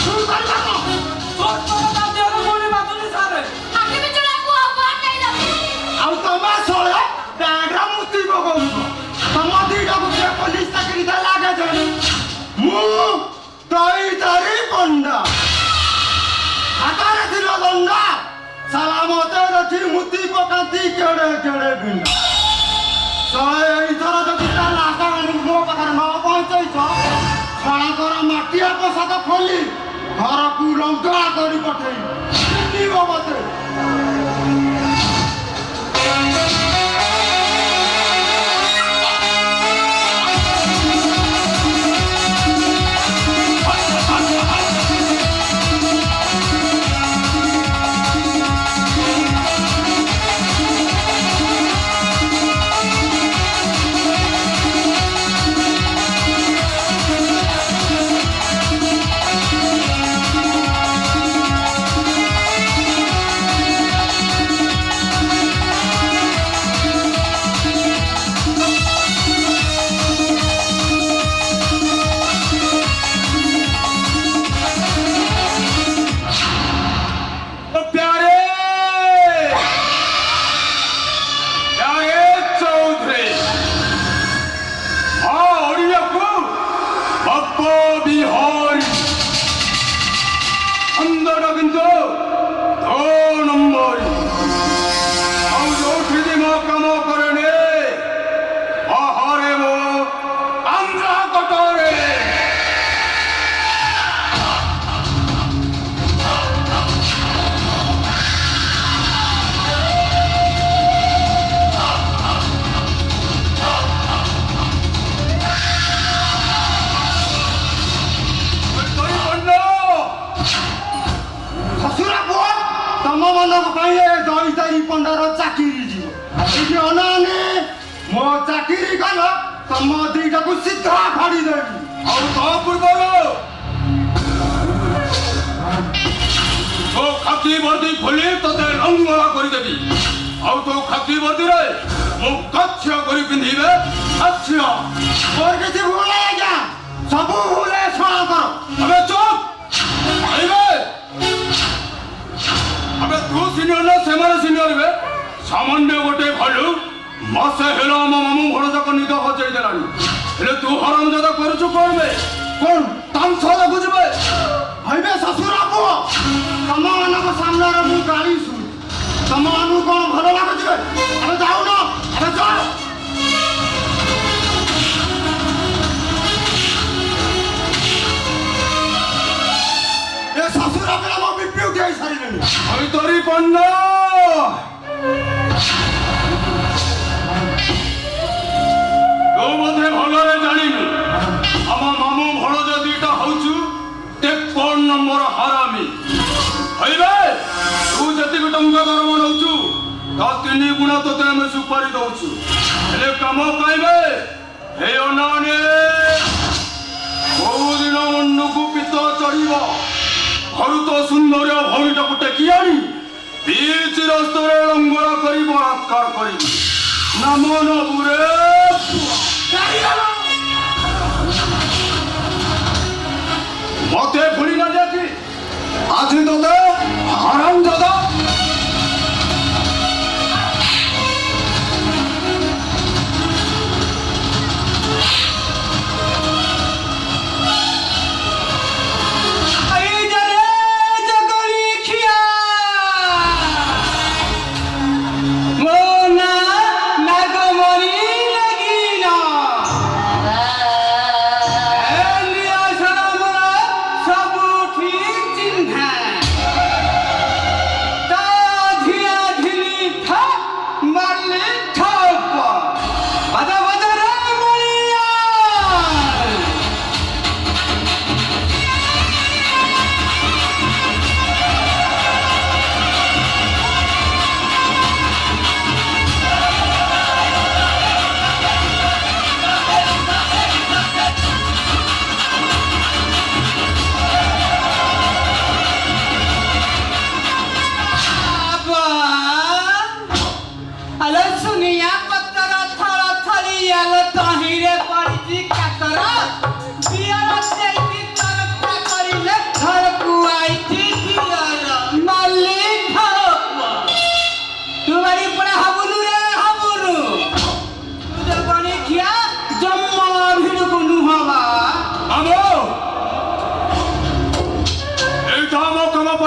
শুরু কর কাম তোর তোর দাম দিয়ে কোনে বাতুনি সারে আগে বি চলা কো বাট নাই দাও ଆଉ ତମେ ଶଳେ ଡାଡା ମୁତିବ କହୁଛ ତମ ଦିଟାକୁ କିଏ ପୋଲିସ ଚାକିରି ଦେଲା କେଜାଣି ମୁଁ ତଇତାରି ପଣ୍ଡା ହାତରେ ଥିଲା ଦଣ୍ଡା ସାଲା ମତେ ଦେଖି ମୁତି ପକାନ୍ତି କେଡ଼େ କେଡ଼େ ବିଣ୍ଡା ଶଳେ ଏଇଥର ଯଦି ତା ନାକ ମୋ ପାଖରେ ନ ପହଞ୍ଚେଇଛ ଖଳାଙ୍କର ମାଟିଆ ପୋଷାକ ଖୋଲି ଘରକୁ ରଙ୍ଗା କରି ପଠେଇବି ପିଟିବ ମତେ ପଣ୍ଡାର ଚାକିରି ଯିବ ଏଠି ଅନାନି ମୋ ଚାକିରି ଗଲ ତମ ଦିଟାକୁ ସିଧା ଫାଡ଼ି ଦେବି ଆଉ ତା ପୂର୍ବରୁ ତୋ ଖାକି ବର୍ଦ୍ଦି ଖୋଲି ତତେ ଲଙ୍ଗଳା କରିଦେବି ଆଉ ତୋ ଖାକି ବର୍ଦ୍ଦିରେ ମୁଁ କକ୍ଷ କରି ପିନ୍ଧିବେ କକ୍ଷ ମୋର କିଛି ଭୁଲ ଆଜ୍ଞା ସବୁ ଭୁଲ ଶଳା କର ଏବେ ଚୁପ୍ ଆଇବେ अबे तू सीनियर ना सेमारे सीनियर बे सामान्य गोटे भालू मासे हेला म मामू घर जाक निद हो जाई देलानी हेले तू हरामजादा करछु कोन बे कोन तामसा लागु जबे हइबे ससुरा पुओ तम मानको सामने रे मु गाली सुन तम मानु कोन भलो लागु जबे अबे जाऊ न अबे जाओ ए ससुरा पेला मो बिपी उठाई सारिलेनी ओइ तोरी पन्ना तो बोधे भलरे जानिनु आम मामू भणज दीटा होचु 53 नंबर हरामी हइबे तू जति टंका दरमा नउचु ता 3 गुणा तोते हम सुपारी दउचु हेले काम पाइबे हे अनाने बहु दिन मन्नुकु पित्त चढ़िबो घरु तो सुंदर भौणीटाକୁ ଟେକି ଆଣି बीच रास्तार लंगड़ा करी बलात्कार करी नाम नबुरे मते भूली ना जाती आज तोते हराम दादा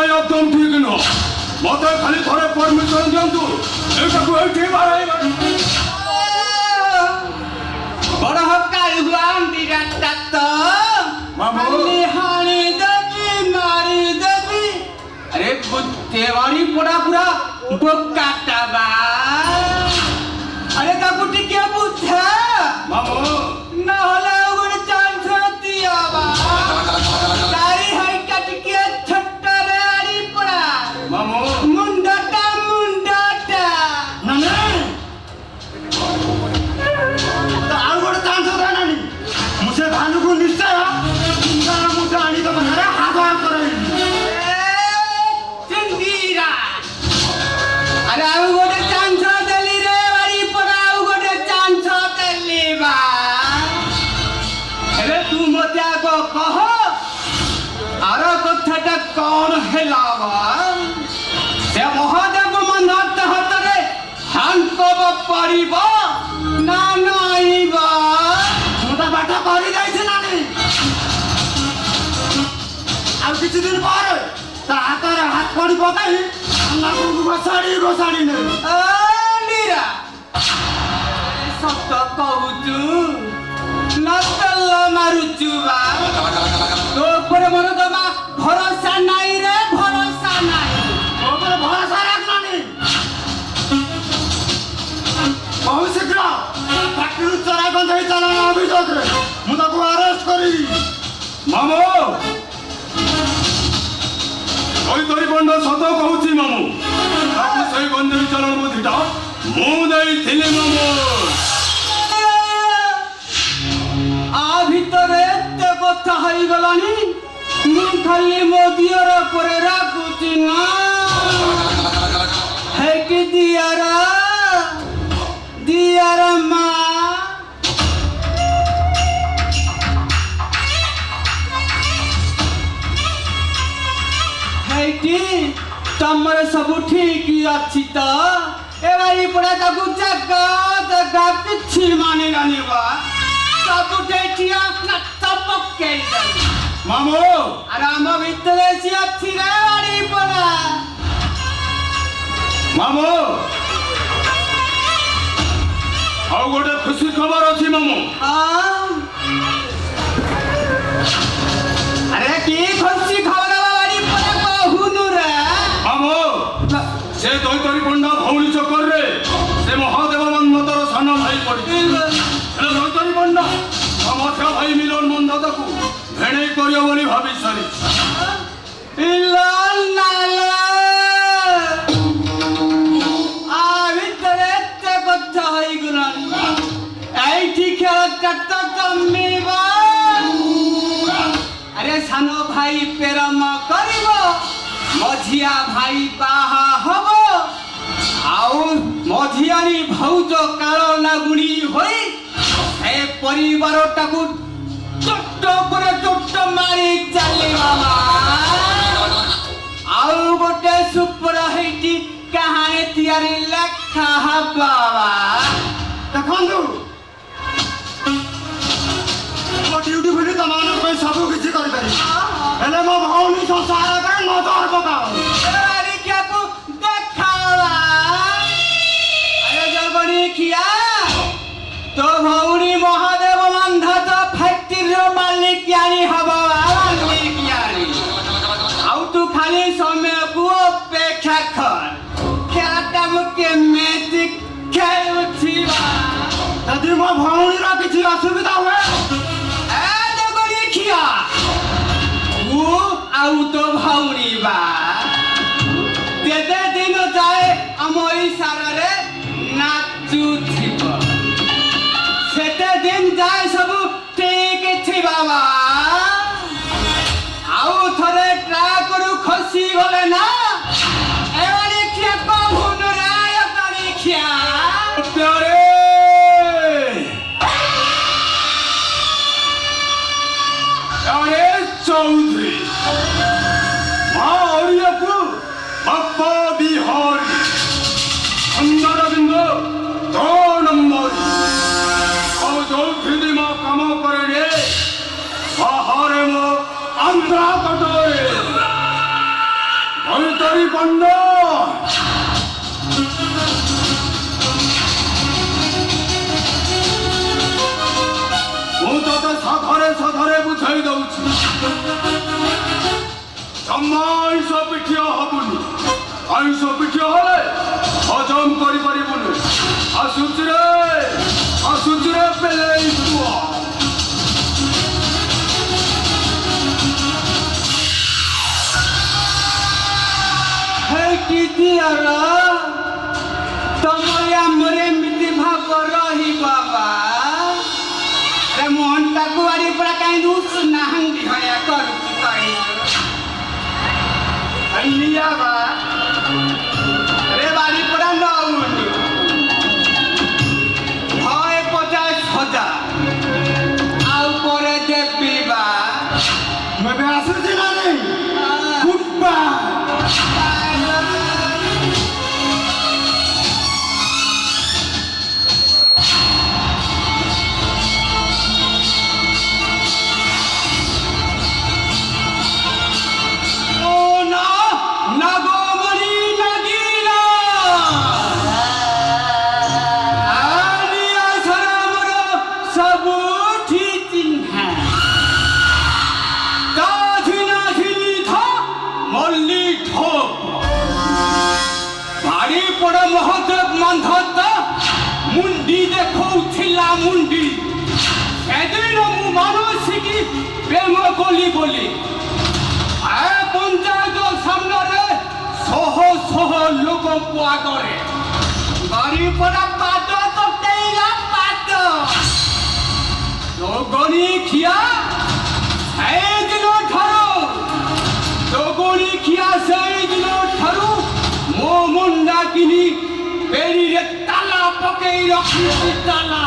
ପାଇଁ ଏକଦମ ଠିକ ନୁହଁ। ମତେ ଖାଲି ଥରେ ପରମିଶନ ଦିଅନ୍ତୁ, ଏଇଟାକୁ ଏଇଠି ବାଡ଼େଇବା। ବଡ ହକାଳି ହୁଆନ୍ତି ରାସ୍ତା ମାମୁ ହାଣି ଦେବି ମାରି ଦେବି। ଆରେ ବୁତେବାଣି ପଡା ପୁରା ବୋକାଟା ବା। ଆରେ ତାକୁ ଟିକେ ବୁଝା ମାମୁ ନହେଲେ ଆଉ ଗୋଟେ ଚାନ୍ସ ଦିଅବା। ତାରି ହାଇଟା ଟିକେ ଛୋଟରେ ଆଣି ପଡା ମାମୁ ମୁଣ୍ଡଟା ନାନୀ ତ ଆଉ ଗୋଟେ ଚାନ୍ସ ଦେନାନି। ମୁଁ ସେ ଭାଲୁକୁ ନିଶ୍ଚୟ ମୁଁ ଆଣି ତମ ଘରେ ହାତ କରାଇବି। ଚିନ୍ଦିରା। ଆରେ ଆଉ ଗୋଟେ ଚାନ୍ସ ଦେଲି ରେ ବାড়ি ପଡା। ଆଉ ଗୋଟେ ଚାନ୍ସ ଦେଲି ବା। ଏବେ ତୁ ମତେ ଆଗ କହ ଆର କଥାଟା କଣ ହେଲା ବା? ସେ ମହାଦେବ ମନ୍ଦାର ହାତରେ ହାଙ୍କବ ପଡିବ ନା ନାଇବ? ମୁଁ ତ ବାଟ କରି ଯାଇଛି ନାନୀ। ଆଉ କିଛି ଦିନ ପରେ ତା ହାତରେ ହାତ ପଡି ପକାଇ ଆମକୁ ଘୋଷାଡ଼ି ନେବି। नीरा सत कहूचु नकल मारुचु बा। तो ऊपर मोर जमा भरोसा नाही रे, भरोसा नाही। ମୋ ଉପରେ ଭରସା ରଖ ନାନୀ। ବହୁ ଶୀଘ୍ର ଫ୍ୟାକ୍ଟ୍ରିରୁ ଚୋରା ଗଞ୍ଜେଇ ଚାଲାଣ ଅଭିଯୋଗରେ ମୁଁ ତାକୁ ଆରେଷ୍ଟ କରିବି। ମାମୁ କଇତରି ପଣ୍ଡା ସତ କହୁଛି ମାମୁ। ତାକୁ ସେଇ ଗଞ୍ଜେଇ ଚାଲାଣ ବୁଦ୍ଧିଟା ମୁଁ ଦେଇଥିଲି ମାମୁ। आ ভিতরে এতে কথা হই গলানি। ମୁଁ ଖାଲି ମୋ ଦିଅର ପରେ ରାଗୁଛି ନା। ହେଇକି ଦିଅର ମା। ହେଇଟି ତମର ସବୁ ଠିକ ଅଛି ତ? ଏ ବାରି ପଡା ତାକୁ ଜାଗା କିଛି ମାନିଲାନି ବା। ସବୁଠେ ଠିଆ ନାଚ ପକେଇ ଦେଲି। ମାମୁ ଆରେ ଆମ ଭିତରେ ସିଏ ଅଛି ରେ ବାରି ପଡା। ମାମୁ ଆଉ ଗୋଟେ ଖୁସି ଖବର ଅଛି ମାମୁ। ଆରେ କି ଖୁସି ଖବର ବାରି ପଡା କହୁନୁ ରେ। ମାମୁ ସେ ଦୈତରୀ ପଣ୍ଡା ଭଉଣୀ ଚକରରେ ସେ ମହାଦେବ ମନ୍ମତର ସାନ ଭାଇ ପଡ଼ିଛି। ହେଲେ ଦୈତରୀ ପଣ୍ଡା ସମସ୍ୟା ଭାଇ ମିଲନ ମନ୍ଦାତାକୁ ଭେଣେଇ କରିବ ବୋଲି ଭାବି ସାରିଛି। ଭିତରେ ଏତେ କଥା ହେଇଗଲାଣି। এইটি খেলাটা তো জমিব। আরে সান ভাই প্রেম করিব, মঝিয়া ভাই বাহা হব। আউ মঝিয়ানি ভৌজ কাল নাগুড়ি হই এ পরিবারটাকু চোট করে চোট মারি চালি বাবা। আউ গোটে সুপর হইটি কাহানি তিয়ারি লেখা হবা বাবা। ଦେଖନ୍ତୁ ମୋ ଡ୍ୟୁଟି ଫିଟି ତମମାନଙ୍କ ପାଇଁ ସବୁ କିଛି କରିପାରିବି, ହେଲେ ମୋ ଭଉଣୀ ସଂସାର ପାଇଁ ନଜର ପକାଅ। ଦେଖିବାକୁ ଦେଖାବା। ଆରେ ଜଗଣୀ ଖିଆ ତୋ ଭଉଣୀ ମହାଦେବ ମନ୍ଧାତ ଫ୍ୟାକ୍ଟ୍ରିର ମାଲିକିଆଣି ହବ। ମାଲିକିଆଣି ଆଉ ତୁ ଖାଲି ସମୟକୁ ଅପେକ୍ଷା କର। ଖେଳଟା ମୁଁ କେମିତି ଖେଳୁଛି ବା। ଯଦି ମୋ ଭଉଣୀର କିଛି ଅସୁବିଧା ହୁଏ ଦେଖିଆ ତୁ ଆଉ ତୋ ଭଉଣୀ ବା କେତେ ଦିନ ଯାଏ ଆମ ଇଶାରାରେ ନାଚୁଥିବ, ସେତେ ଦିନ ଯାଏ ସବୁ ଠିକ ଥିବ ବା। ଆଉ ଥରେ ଟ୍ରାକରୁ ଖସି ଗଲେ ନା ଏମାନେ ଖିଆ କହୁନୁ ରାୟ କରି ଖିଆ। अरे चौधरी माँ औरियापु बाप्पा बिहारी अंदर बिंदु 2 नंबर और चौधरी माँ काम करे बाहर मो आंध्रा कटोरे ହରି ପଣ୍ଡା ମୁଁ ତତେ ସାଧରେ ବୁଝାଇ ଦଉଛି ଜମା ଆଇଁଷ ପିଠିଆ ହବୁନି ଆଇଁଷ ପିଠିଆ ହେଲେ ହଜମ କରିପାରିବୁନି ଆସୁଚିରେ ପେଲେଇ ପୁଅ ହେଇକି ଦିଅର ତମର ଆମର ଏମିତି ଭାବ ରହି ବାବା ରେ ମୋହନଟାକୁ ଆରି ପରା କାହିଁ ଦୁଷ ନାହାନ୍ତି ଭଳିଆ କରୁଛୁ କହିଲି ବା ରେ ବାରି ପରା ନଉନି ଭୟ 50,000 ଆଉ ପରେ ଦେବି ବା ମୁଁ ଏବେ ଆସୁଛି ନା ନାଇଁ ଗୁଡ୍ ବାଏ মহাদেব মান্ধাত মুন্ডি দেখৌছিলা মুন্ডি সেদিন মু মানসিকি প্রেম কলি বলি পঞ্চায়েত সামনে শহ শহ লোক আগে গাড়ি পড়া পাদ তটেইলা পাদ যোগনি খিয়া সেইদিন ঠারু ମୋ ମୁଣ୍ଡା କିନି ପେରିରେ ତାଲା ପକେଇ ରଖିଛି ତାଲା